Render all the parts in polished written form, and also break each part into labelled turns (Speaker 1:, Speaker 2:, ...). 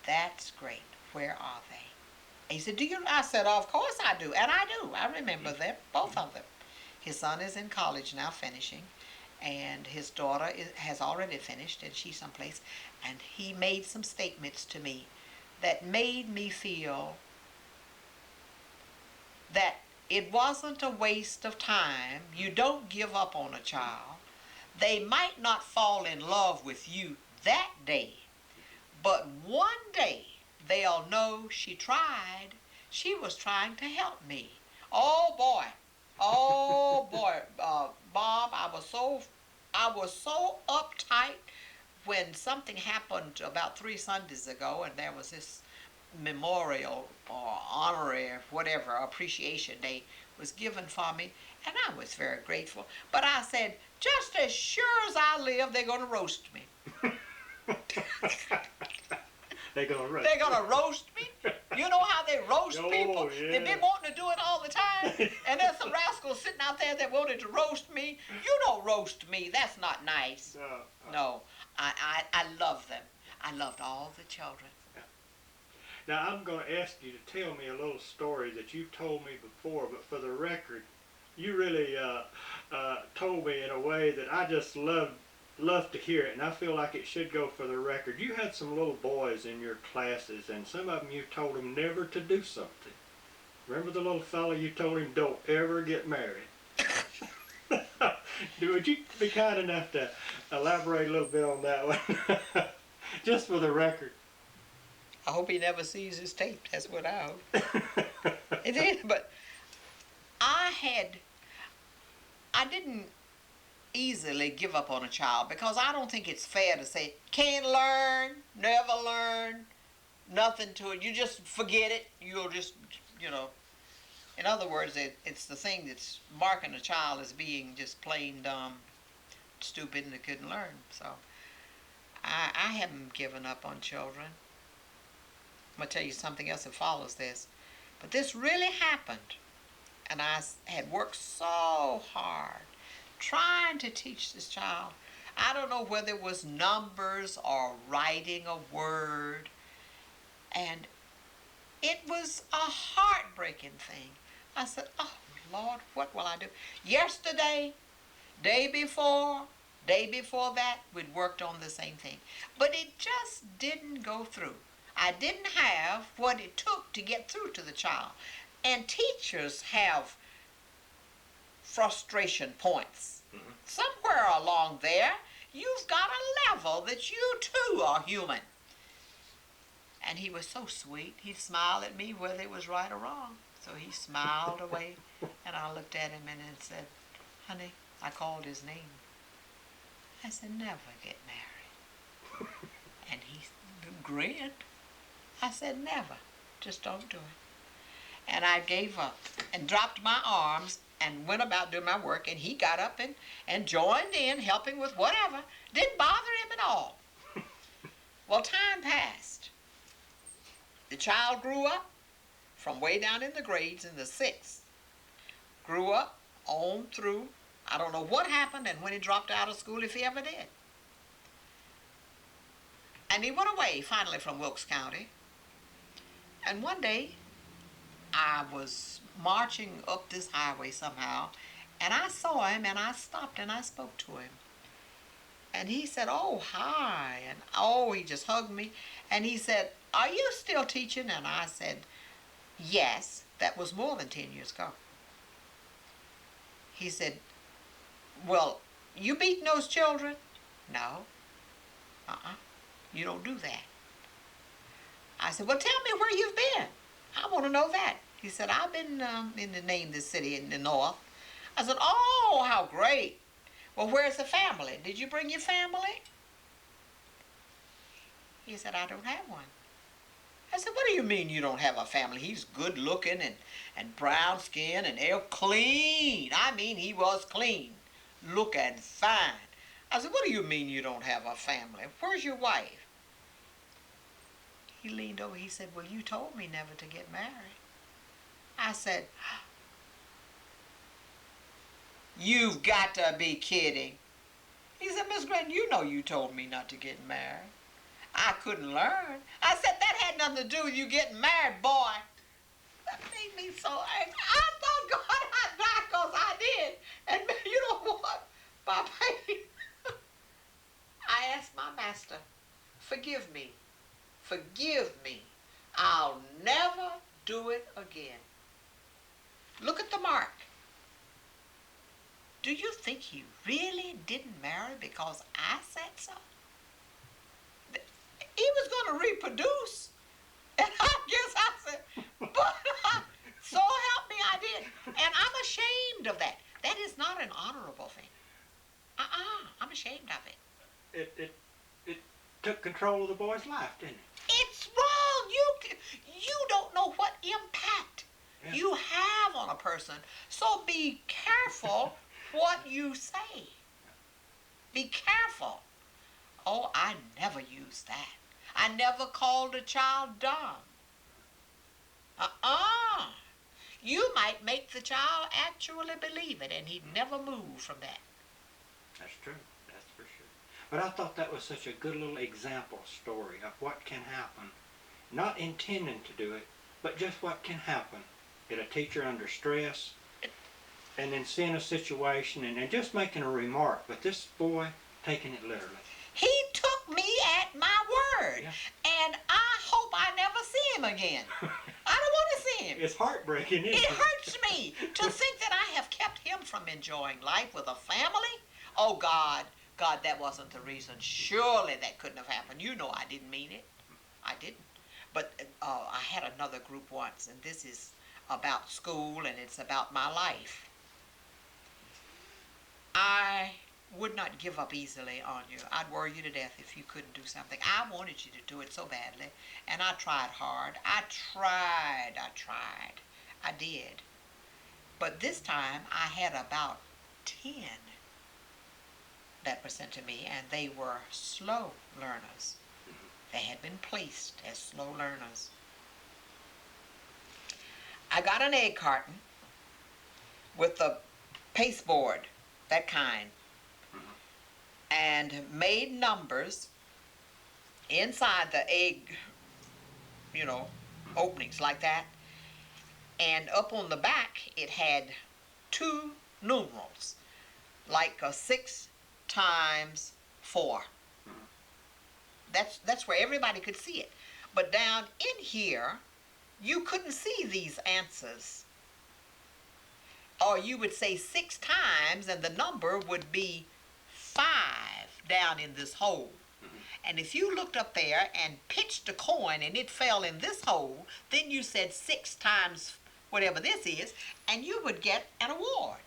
Speaker 1: That's great. Where are they? He said, do you? I said, of course I do. And I do. I remember them, both of them. His son is in college now finishing, and his daughter has already finished, and she's someplace. And he made some statements to me that made me feel that it wasn't a waste of time. You don't give up on a child. They might not fall in love with you that day, but one day they'll know she tried. She was trying to help me. Oh boy, oh boy, Bob, I was so uptight when something happened about 3 Sundays ago, and there was this memorial or honorary whatever appreciation day was given for me, and I was very grateful. But I said, just as sure as I live, they're going to roast me.
Speaker 2: They're going to roast.
Speaker 1: They're going to roast me. You know how they roast
Speaker 2: Oh,
Speaker 1: people?
Speaker 2: yeah.
Speaker 1: They've been wanting to do it all the time. And there's some rascals sitting out there that wanted to roast me. You don't roast me. That's not nice. No. I love them. I loved all the children.
Speaker 2: Now, I'm going to ask you to tell me a little story that you've told me before, but for the record, you really told me in a way that I just love to hear it, and I feel like it should go for the record. You had some little boys in your classes, and some of them you told them never to do something. Remember the little fella you told him don't ever get married? Would you be kind enough to elaborate a little bit on that one? Just for the record.
Speaker 1: I hope he never sees his tape. That's what I hope. It is, but I didn't easily give up on a child, because I don't think it's fair to say, can't learn, never learn, nothing to it. You just forget it. You'll just, in other words, it's the thing that's marking a child as being just plain dumb, stupid, and they couldn't learn. So I haven't given up on children. I'm going to tell you something else that follows this. But this really happened, and I had worked so hard trying to teach this child. I don't know whether it was numbers or writing a word, and it was a heartbreaking thing. I said, oh, Lord, what will I do? Yesterday, day before that, we'd worked on the same thing. But it just didn't go through. I didn't have what it took to get through to the child. And teachers have frustration points. Mm-hmm. Somewhere along there, you've got a level that you too are human. And he was so sweet. He'd smile at me whether it was right or wrong. So he smiled away, and I looked at him and said, honey, I called his name. I said, never get married. And he grinned. I said, never. Just don't do it. And I gave up and dropped my arms and went about doing my work, and he got up and joined in, helping with whatever. Didn't bother him at all. Well, time passed. The child grew up from way down in the grades in the 6th. Grew up on through. I don't know what happened and when he dropped out of school, if he ever did. And he went away finally from Wilkes County. And one day, I was marching up this highway somehow, and I saw him, and I stopped and I spoke to him. And he said, oh, hi. And oh, he just hugged me. And he said, are you still teaching? And I said, yes. That was more than 10 years ago. He said, well, you beating those children? No. You don't do that. I said, well, tell me where you've been. I want to know that. He said, I've been in the name this city in the north. I said, oh, how great. Well, where's the family? Did you bring your family? He said, I don't have one. I said, what do you mean you don't have a family? He's good looking and brown skin and clean. I mean, he was clean, looking fine. I said, what do you mean you don't have a family? Where's your wife? He leaned over, he said, well, you told me never to get married. I said, you've got to be kidding. He said, Miss Grinton, you know you told me not to get married. I couldn't learn. I said, that nothing to do with you getting married, boy. That made me so angry. I thought God I'd die because I did. And you know what? By pain, I asked my master, forgive me. Forgive me. I'll never do it again. Look at the mark. Do you think he really didn't marry because I said so? He was going to reproduce. And I guess I said, but so help me I did. And I'm ashamed of that. That is not an honorable thing. I'm ashamed of it.
Speaker 2: It took control of the boy's life, didn't it?
Speaker 1: It's wrong. You don't know what impact you have on a person. So be careful what you say. Be careful. Oh, I never used that. I never called a child dumb. You might make the child actually believe it, and he'd never move from that.
Speaker 2: That's true. That's for sure. But I thought that was such a good little example story of what can happen. Not intending to do it, but just what can happen. Get a teacher under stress, and then seeing a situation and just making a remark. But this boy taking it literally.
Speaker 1: He took me at my word, and I hope I never see him again. I don't want to see him.
Speaker 2: It's heartbreaking, isn't it?
Speaker 1: It hurts me to think that I have kept him from enjoying life with a family. Oh, God, that wasn't the reason. Surely that couldn't have happened. You know I didn't mean it. I didn't. But I had another group once, and this is about school, and it's about my life. I would not give up easily on you. I'd worry you to death if you couldn't do something. I wanted you to do it so badly, and I tried hard. I did. But this time, I had about 10 that were sent to me, and they were slow learners. They had been placed as slow learners. I got an egg carton with a pasteboard, that kind, and made numbers inside the egg, openings like that. And up on the back, it had 2 numerals, like a 6 times 4. That's where everybody could see it. But down in here, you couldn't see these answers. Or you would say 6 times, and the number would be 5 down in this hole. And if you looked up there and pitched a coin and it fell in this hole, then you said 6 times whatever this is, and you would get an award.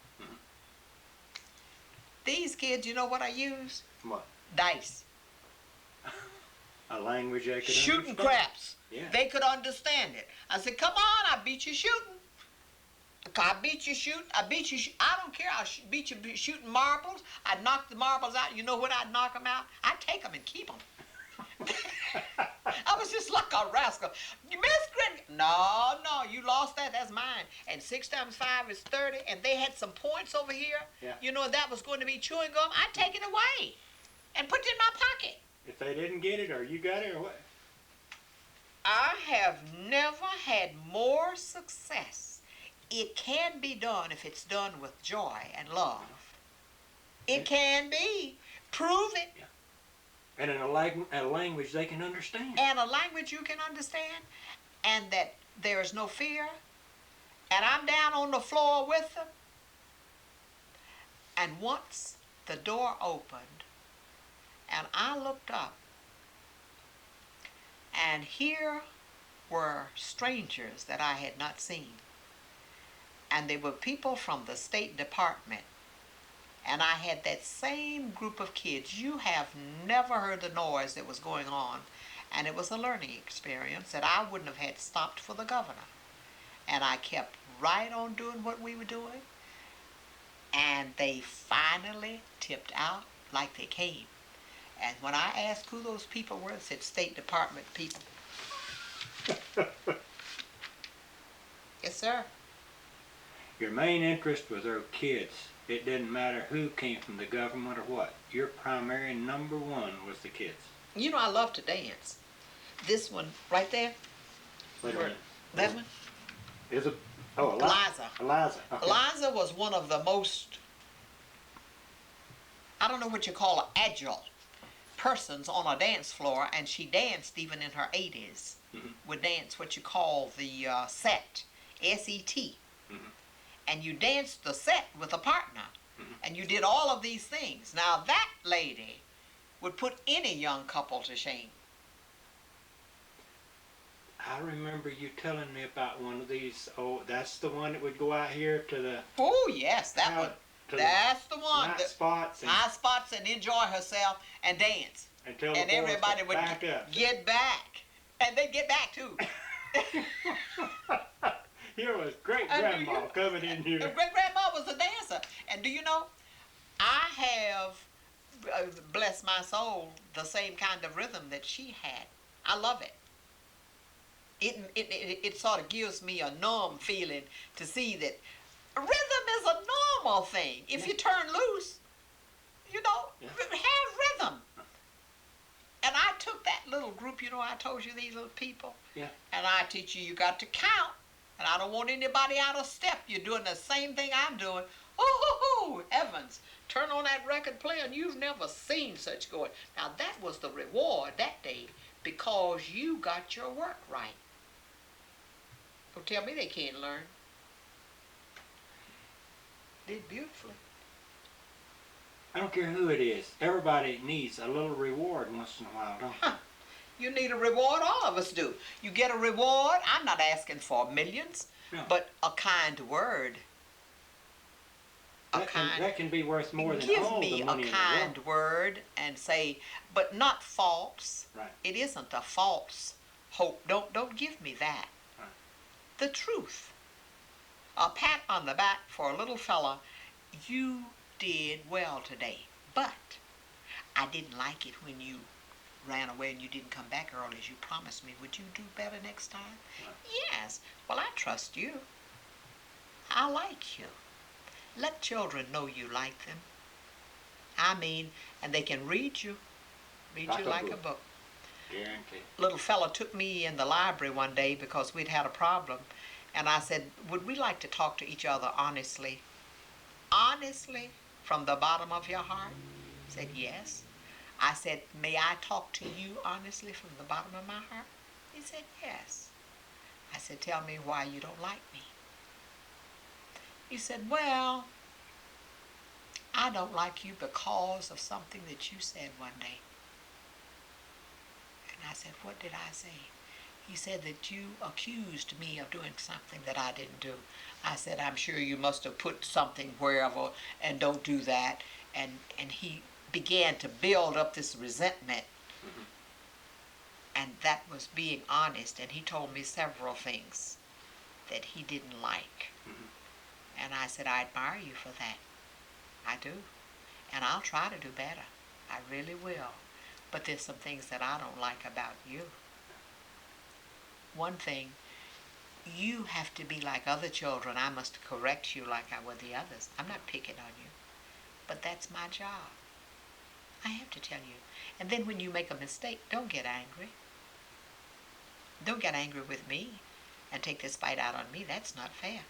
Speaker 1: These kids, you know what I used?
Speaker 2: What?
Speaker 1: Dice.
Speaker 2: A language they could
Speaker 1: Shooting
Speaker 2: understand.
Speaker 1: craps.
Speaker 2: Yeah.
Speaker 1: They could understand it. I said, come on, I beat you shooting. I beat you shooting. I don't care. I'll beat you shooting marbles. I'd knock the marbles out. You know what I'd knock them out? I'd take them and keep them. I was just like a rascal. Miss Grinton, no, you lost that. That's mine. And 6 times 5 is 30. And they had some points over here.
Speaker 2: Yeah.
Speaker 1: You know, that was going to be chewing gum. I'd take it away and put it in my pocket.
Speaker 2: If they didn't get it, or you got it, or what?
Speaker 1: I have never had more success. It can be done if it's done with joy and love. It can be. Prove it.
Speaker 2: Yeah. And in a language they can understand.
Speaker 1: And a language you can understand, and that there is no fear. And I'm down on the floor with them. And once the door opened, and I looked up, and here were strangers that I had not seen. And they were people from the State Department. And I had that same group of kids. You have never heard the noise that was going on. And it was a learning experience that I wouldn't have had stopped for the governor. And I kept right on doing what we were doing. And they finally tipped out like they came. And when I asked who those people were, it said State Department people. Yes, sir.
Speaker 2: Your main interest was our kids. It didn't matter who came from the government or what. Your primary number 1 was the kids.
Speaker 1: You know, I love to dance. This one right there,
Speaker 2: Wait a minute.
Speaker 1: That one?
Speaker 2: Is it? Oh,
Speaker 1: Eliza.
Speaker 2: Eliza. Okay.
Speaker 1: Eliza was one of the most, I don't know what you call agile persons on a dance floor, and she danced even in her 80s. Would dance what you call the set, S-E-T. And you danced the set with a partner. And you did all of these things. Now that lady would put any young couple to shame.
Speaker 2: I remember you telling me about one of these. Oh, that's the one that would go out here to the.
Speaker 1: Oh yes, that one. That's the one.
Speaker 2: Night spots.
Speaker 1: Night spots and enjoy herself and dance.
Speaker 2: Until
Speaker 1: and everybody would
Speaker 2: back up.
Speaker 1: Get back. And they'd get back too.
Speaker 2: Here was great grandma coming in here.
Speaker 1: Great grandma was a dancer. And do you know, I have, bless my soul, the same kind of rhythm that she had. I love it. It sort of gives me a numb feeling to see that rhythm is a normal thing. If you turn loose, you know, have rhythm. And I took that little group, you know, I told you these little people.
Speaker 2: Yeah.
Speaker 1: And I teach you got to count. And I don't want anybody out of step. You're doing the same thing I'm doing. Oh, heavens. Turn on that record player and you've never seen such going. Now that was the reward that day because you got your work right. Don't tell me they can't learn. Did beautifully.
Speaker 2: I don't care who it is. Everybody needs a little reward once in a while, don't they?
Speaker 1: You need a reward. All of us do. You get a reward. I'm not asking for millions, but a kind word.
Speaker 2: That can be worth more than
Speaker 1: give
Speaker 2: all
Speaker 1: me
Speaker 2: the money
Speaker 1: a
Speaker 2: in the world.
Speaker 1: kind word and say, but not false.
Speaker 2: Right.
Speaker 1: It isn't a false hope. Don't give me that.
Speaker 2: Right.
Speaker 1: The truth. A pat on the back for a little fella. You did well today, but I didn't like it when you ran away and you didn't come back early as you promised me. Would you do better next time? Right. Yes. Well, I trust you. I like you. Let children know you like them. I mean, and they can read you. Read you like a book.
Speaker 2: Guaranteed.
Speaker 1: Little fella took me in the library one day because we'd had a problem. And I said, would we like to talk to each other honestly? Honestly? From the bottom of your heart? He said, yes. I said, may I talk to you honestly from the bottom of my heart? He said, yes. I said, tell me why you don't like me. He said, well, I don't like you because of something that you said one day. And I said, what did I say? He said that you accused me of doing something that I didn't do. I said, I'm sure you must have put something wherever and don't do that. And he began to build up this resentment. And that was being honest. And he told me several things that he didn't like. And I said, I admire you for that. I do. And I'll try to do better. I really will. But there's some things that I don't like about you. One thing, you have to be like other children. I must correct you like I would the others. I'm not picking on you. But that's my job. I have to tell you. And then when you make a mistake, don't get angry. Don't get angry with me and take this fight out on me. That's not fair.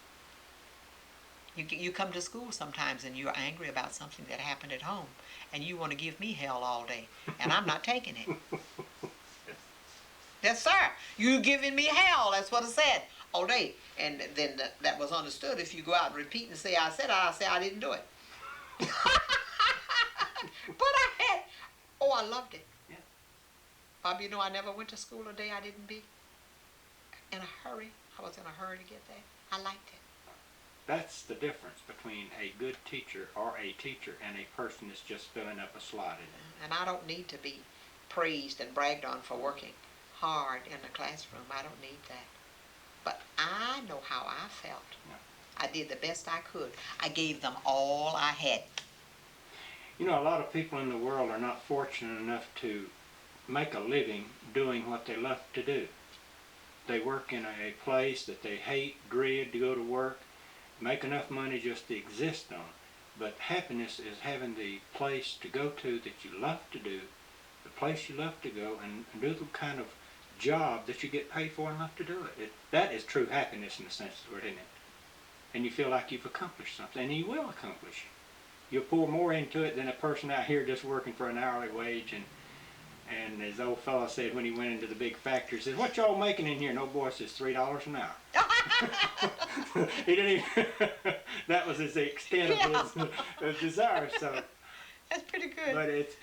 Speaker 1: You come to school sometimes and you're angry about something that happened at home and you want to give me hell all day and I'm not taking it. Yes, sir. You giving me hell. That's what I said all day. And then that was understood. If you go out and repeat and say I said I didn't do it. But I loved it.
Speaker 2: Yeah.
Speaker 1: Bob, you know I never went to school a day I didn't be in a hurry. I was in a hurry to get there. I liked it.
Speaker 2: That's the difference between a good teacher or a teacher and a person that's just filling up a slot in it.
Speaker 1: And I don't need to be praised and bragged on for working hard in the classroom. I don't need that. But I know how I felt.
Speaker 2: Yeah.
Speaker 1: I did the best I could. I gave them all I had.
Speaker 2: You know, a lot of people in the world are not fortunate enough to make a living doing what they love to do. They work in a place that they hate, dread to go to work, make enough money just to exist on. But happiness is having the place to go to that you love to do, the place you love to go, and do the kind of
Speaker 3: job that you get paid for enough to do it. That is true happiness in the sense of the word, isn't it? And you feel like you've accomplished something, and you will accomplish. You'll pour more into it than a person out here just working for an hourly wage. And as the old fellow said when he went into the big factory, he said, "What y'all making in here?" No boy says, $3 an hour. He didn't even, that was his extent of his desire. So
Speaker 1: That's pretty good.
Speaker 3: but it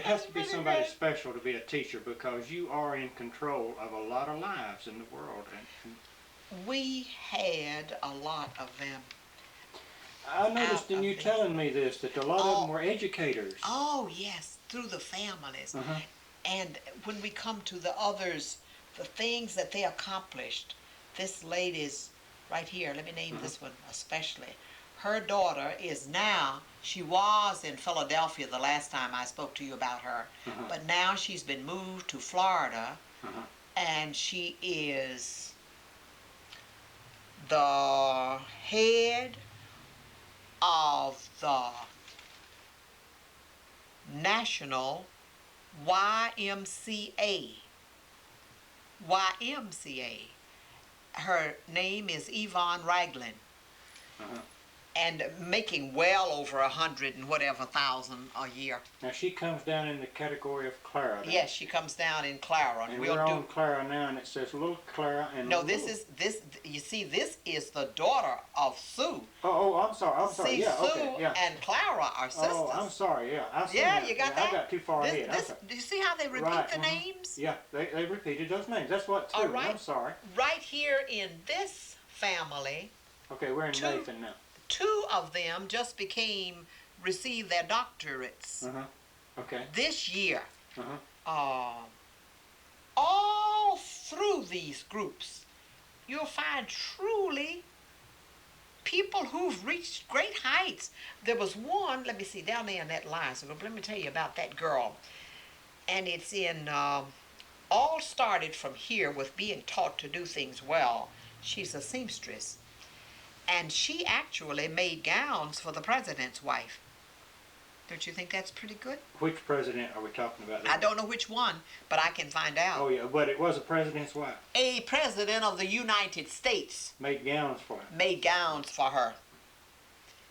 Speaker 3: has to be somebody special to be a teacher, because you are in control of a lot of lives in the world. And
Speaker 1: We had a lot of them.
Speaker 3: I noticed in you telling me this that a lot of them were educators.
Speaker 1: Oh, yes, through the families. And when we come to the others, the things that they accomplished, this lady's right here, let me name this one especially. Her daughter is now, she was in Philadelphia the last time I spoke to you about her, but now she's been moved to Florida, and she is the head of the National YMCA. Her name is Yvonne Ragland. And making well over 100 and whatever thousand a year.
Speaker 3: Now she comes down in the category of Clara.
Speaker 1: Yes, she comes down in Clara.
Speaker 3: And we're on Clara now, and it says little Clara and
Speaker 1: no, this is you see, this is the daughter of Sue.
Speaker 3: Oh, I'm sorry.
Speaker 1: See,
Speaker 3: yeah,
Speaker 1: Sue
Speaker 3: okay, yeah.
Speaker 1: and Clara are sisters.
Speaker 3: Oh, I'm sorry. Yeah,
Speaker 1: you got that.
Speaker 3: I got too far ahead.
Speaker 1: Do you see how they repeat the names?
Speaker 3: Yeah, they repeated those names. That's what. All right. I'm sorry.
Speaker 1: Right here in this family.
Speaker 3: Okay, we're in Nathan now.
Speaker 1: 2 of them just received their doctorates.
Speaker 3: Okay.
Speaker 1: This year. All through these groups, you'll find truly people who've reached great heights. There was one, let me see, down there in that line, so let me tell you about that girl. And it's in, all started from here with being taught to do things well. She's a seamstress. And she actually made gowns for the president's wife. Don't you think that's pretty good?
Speaker 3: Which president are we talking about there?
Speaker 1: I don't know which one, but I can find out.
Speaker 3: Oh, yeah, but it was a president's wife.
Speaker 1: A president of the United States.
Speaker 3: Made gowns for her.
Speaker 1: Made gowns for her.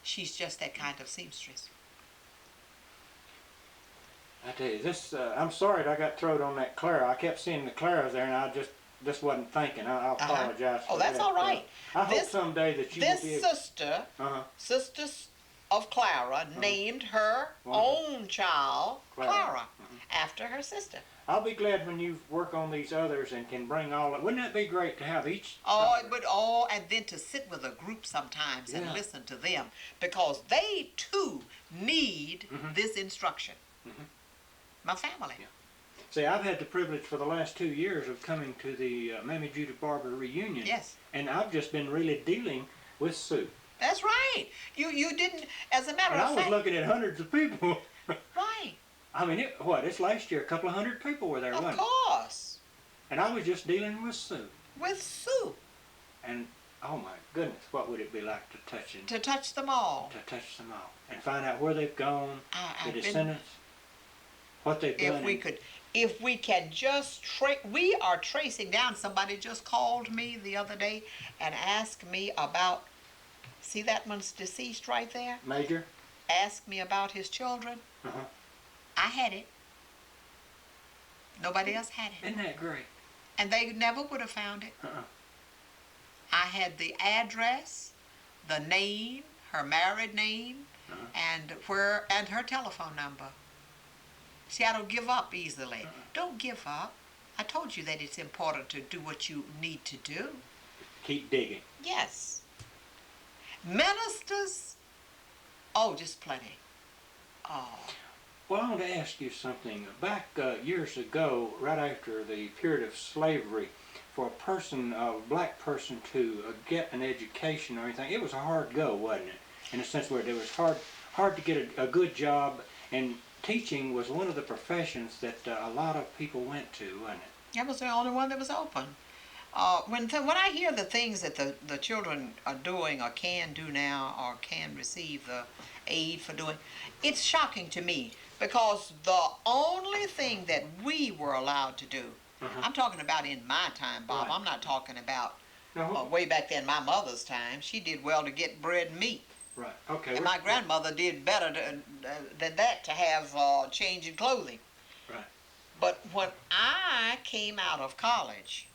Speaker 1: She's just that kind of seamstress.
Speaker 3: I tell you, this, I'm sorry that I got thrown on that Clara. I kept seeing the Claras there, and I just wasn't thinking. I apologize for that.
Speaker 1: Oh, that's all right.
Speaker 3: I hope someday that you will be able...
Speaker 1: Sisters of Clara, named her own child Clara, after her sister.
Speaker 3: I'll be glad when you work on these others and can bring all of... Wouldn't that be great to have each...
Speaker 1: Oh, it would. And then to sit with a group sometimes and listen to them, because they too need this instruction. My family.
Speaker 3: Yeah. See, I've had the privilege for the last 2 years of coming to the Mammy Judith Barber reunion.
Speaker 1: Yes.
Speaker 3: And I've just been really dealing with Sue.
Speaker 1: That's right. You didn't, as a matter of fact.
Speaker 3: I was looking at hundreds of people.
Speaker 1: Right.
Speaker 3: I mean, it's last year, a couple of hundred people were there, wasn't it?
Speaker 1: Of course.
Speaker 3: And I was just dealing with Sue.
Speaker 1: With Sue.
Speaker 3: And, oh my goodness, what would it be like to touch them?
Speaker 1: To touch them all.
Speaker 3: To touch them all. And find out where they've gone, the descendants, what they've done.
Speaker 1: If we can just we are tracing down. Somebody just called me the other day and asked me about, see that one's deceased right there?
Speaker 3: Major?
Speaker 1: Asked me about his children. I had it. Nobody else had it.
Speaker 3: Isn't that great?
Speaker 1: And they never would have found it. I had the address, the name, her married name, and her telephone number. See, I don't give up easily. Don't give up. I told you that it's important to do what you need to do.
Speaker 3: Keep digging.
Speaker 1: Yes. Ministers, oh, just plenty. Oh.
Speaker 3: Well, I want to ask you something. Back years ago, right after the period of slavery, for a black person to get an education or anything, it was a hard go, wasn't it? In a sense where it was hard to get a good job, and teaching was one of the professions that a lot of people went to, wasn't it?
Speaker 1: That was the only one that was open. When I hear the things that the children are doing or can do now or can receive the aid for doing, it's shocking to me, because the only thing that we were allowed to do I'm talking about in my time, Bob.
Speaker 3: Right.
Speaker 1: I'm not talking about
Speaker 3: No.
Speaker 1: way back then, my mother's time. She did well to get bread and meat.
Speaker 3: Right. Okay.
Speaker 1: And my grandmother did better than that to have change in clothing.
Speaker 3: Right.
Speaker 1: But when I came out of college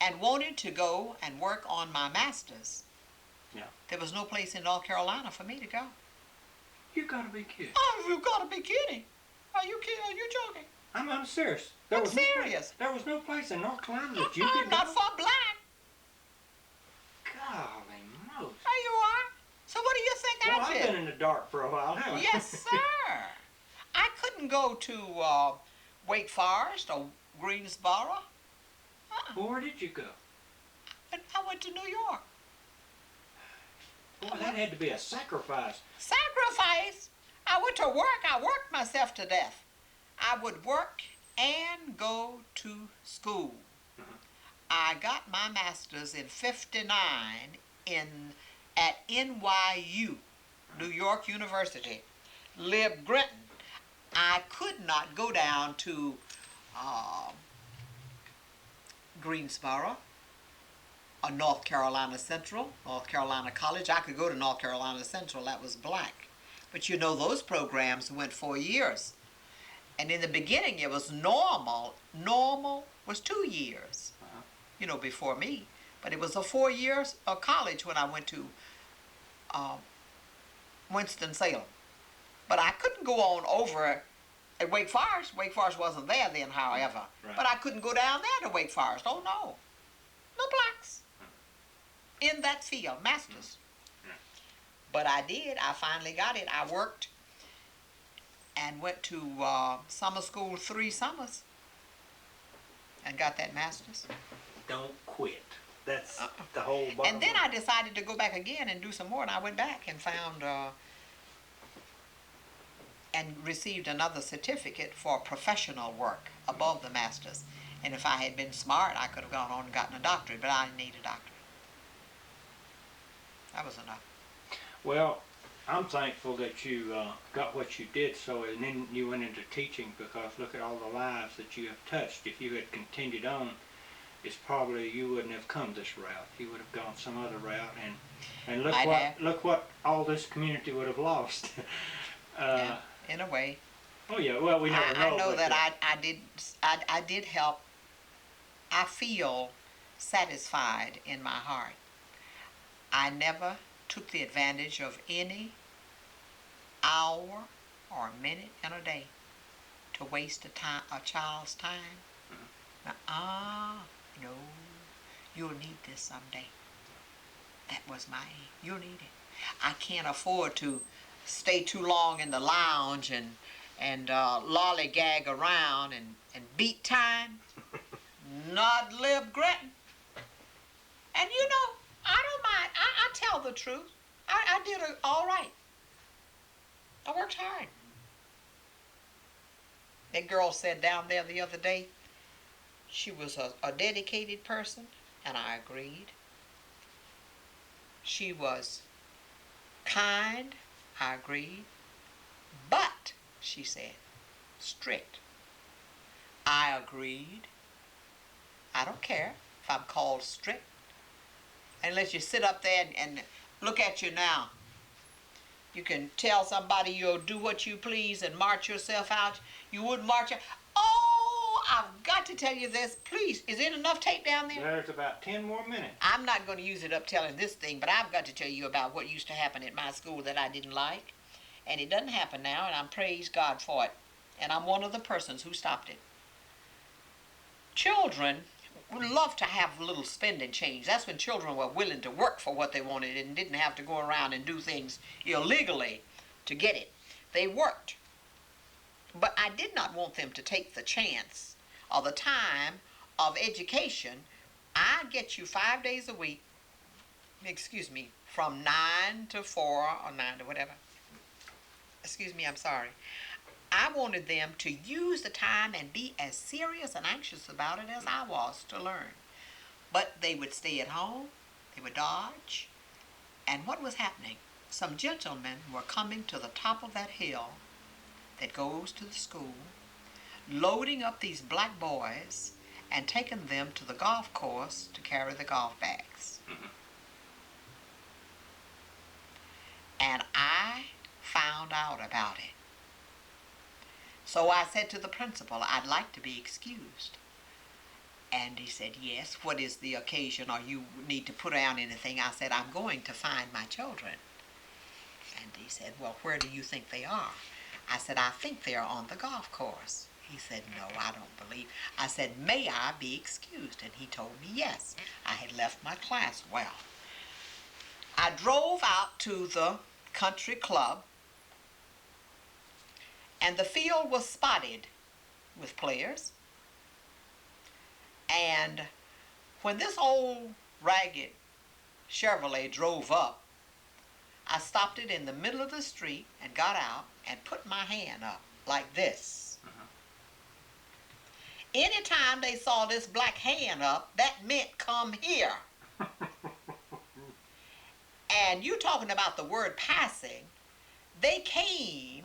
Speaker 1: and wanted to go and work on my master's, there was no place in North Carolina for me to go.
Speaker 3: You gotta be kidding.
Speaker 1: Oh, you gotta be kidding. Are you kidding? Are you joking?
Speaker 3: I'm serious.
Speaker 1: I'm serious.
Speaker 3: There was no place in North Carolina that you could
Speaker 1: Not
Speaker 3: go?
Speaker 1: for black.
Speaker 3: Golly moly.
Speaker 1: There you are. So what do you think
Speaker 3: Well,
Speaker 1: I
Speaker 3: I've
Speaker 1: did?
Speaker 3: been in the dark for a while, haven't I?
Speaker 1: Yes, sir. I couldn't go to Wake Forest or Greensboro.
Speaker 3: Well, where did you go?
Speaker 1: And I went to New York.
Speaker 3: Boy, that had to be a sacrifice.
Speaker 1: Sacrifice? I went to work. I worked myself to death. I would work and go to school. I got my master's in '59 at NYU, New York University. Elizabeth Grinton. I could not go down to Greensboro or North Carolina Central, North Carolina College. I could go to North Carolina Central, that was black. But you know, those programs went 4 years. And in the beginning, it was normal. Normal was 2 years, you know, before me. But it was a 4 years of college when I went to Winston-Salem. But I couldn't go on over at Wake Forest. Wake Forest wasn't there then, however.
Speaker 3: Right.
Speaker 1: But I couldn't go down there to Wake Forest. Oh, no. No blacks in that field, masters. But I did. I finally got it. I worked and went to summer school 3 summers and got that master's.
Speaker 3: Don't quit. That's the whole bottom
Speaker 1: And then
Speaker 3: line.
Speaker 1: I decided to go back again and do some more, and I went back and found and received another certificate for professional work above the master's. And if I had been smart, I could have gone on and gotten a doctorate, but I didn't need a doctorate. That was enough.
Speaker 3: Well, I'm thankful that you got what you did, so and then you went into teaching, because look at all the lives that you have touched. If you had continued on, it's probably you wouldn't have come this route. You would have gone some other route, and look what all this community would have lost.
Speaker 1: Yeah, in a way.
Speaker 3: Oh yeah, well we never know.
Speaker 1: I know that I did help. I feel satisfied in my heart. I never took the advantage of any hour or minute in a day to waste a child's time. No, you'll need this someday. That was my aim. You'll need it. I can't afford to stay too long in the lounge and lollygag around and beat time. Not Lib Grinton. And you know, I don't mind. I tell the truth. I did all right. I worked hard. That girl said down there the other day, she was a dedicated person, and I agreed. She was kind, I agreed. But, she said, strict. I agreed. I don't care if I'm called strict. And let you sit up there and look at you now. You can tell somebody you'll do what you please and march yourself out. You wouldn't march out. Oh, I've got to tell you this. Please, is it enough tape down there?
Speaker 3: There's about 10 more minutes.
Speaker 1: I'm not going to use it up telling this thing, but I've got to tell you about what used to happen at my school that I didn't like. And it doesn't happen now, and I praise God for it. And I'm one of the persons who stopped it. Children would love to have a little spending change. That's when children were willing to work for what they wanted and didn't have to go around and do things illegally to get it. They worked. But I did not want them to take the chance or the time of education. I get you 5 days a week, excuse me, from 9 to 4 or 9 to whatever. Excuse me, I'm sorry. I wanted them to use the time and be as serious and anxious about it as I was to learn. But they would stay at home, they would dodge, and what was happening? Some gentlemen were coming to the top of that hill that goes to the school, loading up these black boys and taking them to the golf course to carry the golf bags. And I found out about it. So I said to the principal, I'd like to be excused. And he said, yes, what is the occasion, or you need to put down anything? I said, I'm going to find my children. And he said, well, where do you think they are? I said, I think they're on the golf course. He said, no, I don't believe. I said, may I be excused? And he told me yes. I had left my class well. I drove out to the country club, and the field was spotted with players. And when this old ragged Chevrolet drove up, I stopped it in the middle of the street and got out and put my hand up like this. Anytime they saw this black hand up, that meant come here. And you talking about the word passing, they came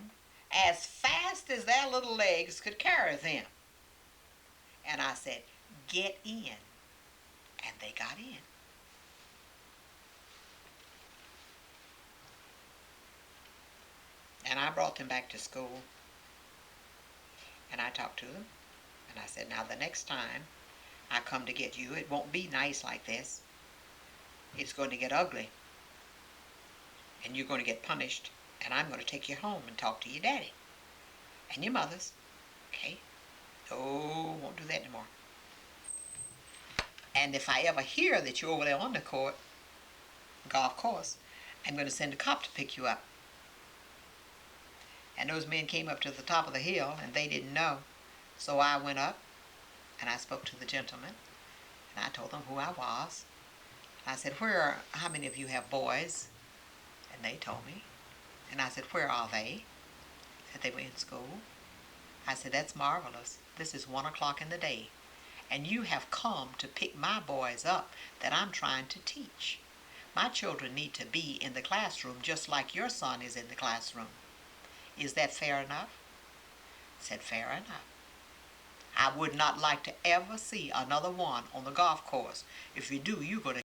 Speaker 1: as fast as their little legs could carry them. And I said, get in. And they got in. And I brought them back to school. And I talked to them. And I said, now the next time I come to get you, it won't be nice like this. It's going to get ugly. And you're going to get punished. And I'm going to take you home and talk to your daddy. And your mothers. Okay? No, won't do that anymore. And if I ever hear that you're over there on the golf course, I'm going to send a cop to pick you up. And those men came up to the top of the hill, and they didn't know. So I went up, and I spoke to the gentleman, and I told them who I was. I said, how many of you have boys? And they told me. And I said, where are they? Said they were in school. I said, that's marvelous. This is 1 o'clock in the day. And you have come to pick my boys up that I'm trying to teach. My children need to be in the classroom just like your son is in the classroom. Is that fair enough? I said, fair enough. I would not like to ever see another one on the golf course. If you do, you're going to